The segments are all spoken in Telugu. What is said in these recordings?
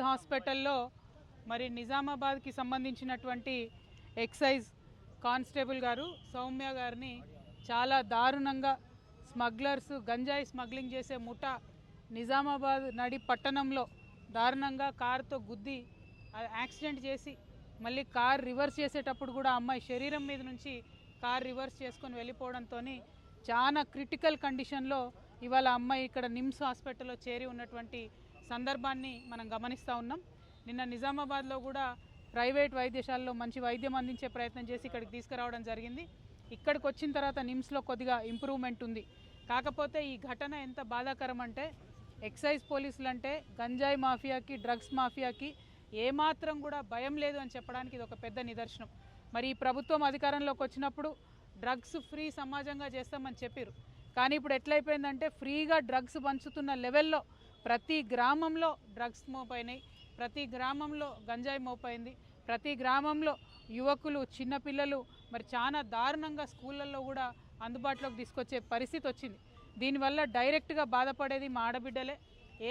హాస్పిటల్లో మరి నిజామాబాద్కి సంబంధించినటువంటి ఎక్సైజ్ కానిస్టేబుల్ గారు సౌమ్య గారిని చాలా దారుణంగా స్మగ్లర్స్ గంజాయి స్మగ్లింగ్ చేసే ముఠా నిజామాబాద్ నడి పట్టణంలో దారుణంగా కారుతో గుద్ది యాక్సిడెంట్ చేసి మళ్ళీ కార్ రివర్స్ చేసేటప్పుడు కూడా అమ్మాయి శరీరం మీద నుంచి కార్ రివర్స్ చేసుకొని వెళ్ళిపోవడంతో చాలా క్రిటికల్ కండిషన్లో ఇవాళ అమ్మాయి ఇక్కడ నిమ్స్ హాస్పిటల్లో చేరి ఉన్నటువంటి సందర్భాన్ని మనం గమనిస్తూ ఉన్నాం. నిన్న నిజామాబాద్లో కూడా ప్రైవేట్ వైద్యశాలలో మంచి వైద్యం అందించే ప్రయత్నం చేసి ఇక్కడికి తీసుకురావడం జరిగింది. ఇక్కడికి వచ్చిన తర్వాత నిమ్స్లో కొద్దిగా ఇంప్రూవ్మెంట్ ఉంది. కాకపోతే ఈ ఘటన ఎంత బాధాకరం అంటే ఎక్సైజ్ పోలీసులు అంటే గంజాయి మాఫియాకి డ్రగ్స్ మాఫియాకి ఏమాత్రం కూడా భయం లేదు అని చెప్పడానికి ఇది ఒక పెద్ద నిదర్శనం. మరి ఈ ప్రభుత్వం అధికారంలోకి వచ్చినప్పుడు డ్రగ్స్ ఫ్రీ సమాజంగా చేస్తామని చెప్పారు. కానీ ఇప్పుడు ఎట్లయిపోయిందంటే ఫ్రీగా డ్రగ్స్ పంచుతున్న లెవెల్లో ప్రతి గ్రామంలో డ్రగ్స్ మోపైనాయి, ప్రతి గ్రామంలో గంజాయి మోపైంది, ప్రతి గ్రామంలో యువకులు చిన్నపిల్లలు మరి చాలా దారుణంగా స్కూళ్ళల్లో కూడా అందుబాటులోకి తీసుకొచ్చే పరిస్థితి వచ్చింది. దీనివల్ల డైరెక్ట్గా బాధపడేది మా ఆడబిడ్డలే.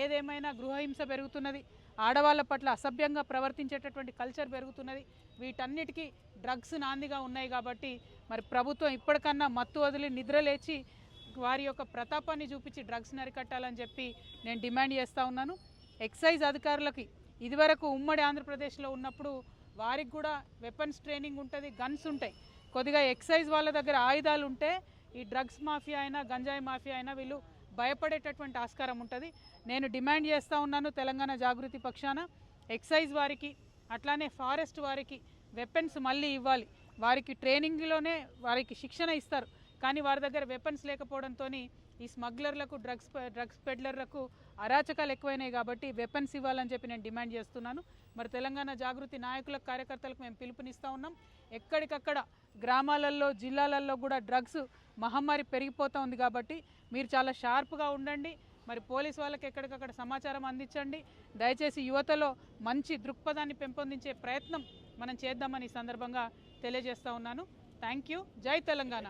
ఏదేమైనా గృహహింస పెరుగుతున్నది, ఆడవాళ్ళ పట్ల అసభ్యంగా ప్రవర్తించేటటువంటి కల్చర్ పెరుగుతున్నది. వీటన్నిటికీ డ్రగ్స్ నాందిగా ఉన్నాయి. కాబట్టి మరి ప్రభుత్వం ఇప్పటికన్నా మత్తు వదిలి నిద్రలేచి వారి యొక్క ప్రతాపాన్ని చూపించి డ్రగ్స్ని అరికట్టాలని చెప్పి నేను డిమాండ్ చేస్తూ ఉన్నాను. ఎక్సైజ్ అధికారులకి ఇదివరకు ఉమ్మడి ఆంధ్రప్రదేశ్లో ఉన్నప్పుడు వారికి కూడా వెపన్స్ ట్రైనింగ్ ఉంటుంది, గన్స్ ఉంటాయి. కొద్దిగా ఎక్సైజ్ వాళ్ళ దగ్గర ఆయుధాలు ఉంటే ఈ డ్రగ్స్ మాఫియా అయినా గంజాయి మాఫియా అయినా వీళ్ళు భయపడేటటువంటి ఆస్కారం ఉంటుంది. నేను డిమాండ్ చేస్తూ ఉన్నాను తెలంగాణ జాగృతి పక్షాన ఎక్సైజ్ వారికి అట్లానే ఫారెస్ట్ వారికి వెపన్స్ మళ్ళీ ఇవ్వాలి. వారికి ట్రైనింగ్లోనే వారికి శిక్షణ ఇస్తారు, కానీ వారి దగ్గర వెపన్స్ లేకపోవడంతో ఈ స్మగ్లర్లకు డ్రగ్స్ పెడ్లర్లకు అరాచకాలు ఎక్కువైనాయి. కాబట్టి వెపన్స్ ఇవ్వాలని చెప్పి నేను డిమాండ్ చేస్తున్నాను. మరి తెలంగాణ జాగృతి నాయకులకు కార్యకర్తలకు మేము పిలుపునిస్తూ ఉన్నాం. ఎక్కడికక్కడ గ్రామాలలో జిల్లాలలో కూడా డ్రగ్స్ మహమ్మారి పెరిగిపోతూ ఉంది. కాబట్టి మీరు చాలా షార్ప్గా ఉండండి. మరి పోలీస్ వాళ్ళకి ఎక్కడికక్కడ సమాచారం అందించండి. దయచేసి యువతలో మంచి దృక్పథాన్ని పెంపొందించే ప్రయత్నం మనం చేద్దామని ఈ సందర్భంగా తెలియజేస్తూ ఉన్నాను. Thank you. జై తెలంగాణ.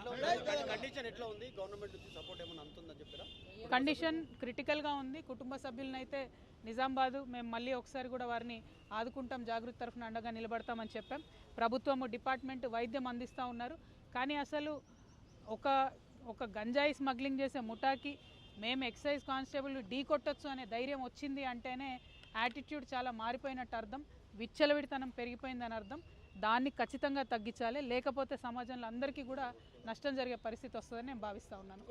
కండిషన్ క్రిటికల్గా ఉంది. కుటుంబ సభ్యులనైతే నిజామాబాద్ మేము మళ్ళీ ఒకసారి కూడా వారిని ఆదుకుంటాం, జాగృతి తరఫున అండగా నిలబడతామని చెప్పాం. ప్రభుత్వము డిపార్ట్మెంట్ వైద్యం అందిస్తూ ఉన్నారు. కానీ అసలు ఒక గంజాయి స్మగ్లింగ్ చేసే ముఠాకి మేము ఎక్సైజ్ కానిస్టేబుల్ ఢీ కొట్టొచ్చు అనే ధైర్యం వచ్చింది అంటేనే యాటిట్యూడ్ చాలా మారిపోయినట్టు అర్థం, విచ్చలవిడితనం పెరిగిపోయిందని అర్థం. దాన్ని ఖచ్చితంగా తగ్గించాలి, లేకపోతే సమాజంలో అందరికీ కూడా నష్టం జరిగే పరిస్థితి వస్తుందని నేను భావిస్తూ ఉన్నాను.